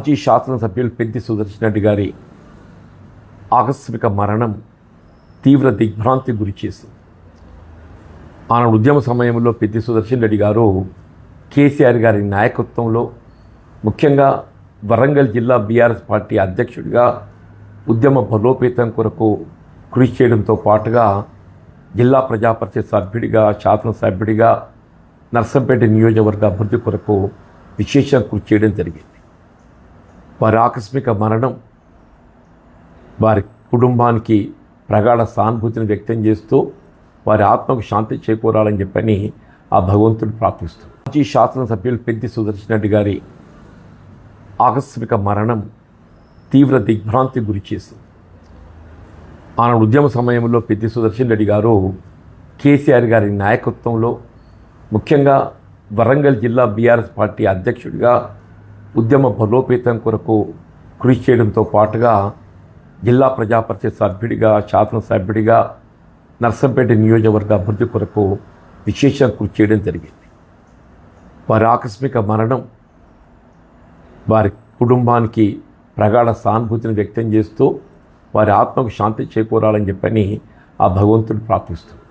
మాజీ శాసనసభ్యులు పెద్ది సుదర్శన్ రెడ్డి గారి ఆకస్మిక మరణం తీవ్ర దిగ్భ్రాంతికి గురిచేసింది. ఆనాడు ఉద్యమ సమయంలో పెద్ది సుదర్శన్ రెడ్డి గారు కేసీఆర్ గారి నాయకత్వంలో ముఖ్యంగా వరంగల్ జిల్లా బీఆర్ఎస్ పార్టీ అధ్యక్షుడిగా ఉద్యమ బలోపేతం కొరకు కృషి చేయడంతో పాటుగా జిల్లా ప్రజాపరిషత్ సభ్యుడిగా, శాసనసభ్యుడిగా నర్సంపేట నియోజకవర్గ అభివృద్ధి కొరకు విశేష కృషి చేయడం జరిగింది. వారి ఆకస్మిక మరణం వారి కుటుంబానికి ప్రగాఢ సానుభూతిని వ్యక్తం చేస్తూ వారి ఆత్మకు శాంతి చేకూరాలని చెప్పని ఆ భగవంతుడు ప్రార్థిస్తూ మాజీ శాసనసభ్యులు పెద్ది సుదర్శన్ రెడ్డి గారి ఆకస్మిక మరణం తీవ్ర దిగ్భ్రాంతికి గురిచేసింది. ఆనాడు ఉద్యమ సమయంలో పెద్ది సుదర్శన్ రెడ్డి గారు కేసీఆర్ గారి నాయకత్వంలో ముఖ్యంగా వరంగల్ జిల్లా బీఆర్ఎస్ పార్టీ అధ్యక్షుడిగా ఉద్యమ బలోపేతం కొరకు కృషి చేయడంతో పాటుగా జిల్లా ప్రజాపరిషత్ సభ్యుడిగా, శాసనసభ్యుడిగా నర్సంపేట నియోజకవర్గ అభివృద్ధి కొరకు విశేష కృషి చేయడం జరిగింది. వారి ఆకస్మిక మరణం వారి కుటుంబానికి ప్రగాఢ సానుభూతిని వ్యక్తం చేస్తూ వారి ఆత్మకు శాంతి చేకూరాలని చెప్పని ఆ భగవంతుడు ప్రార్థిస్తూ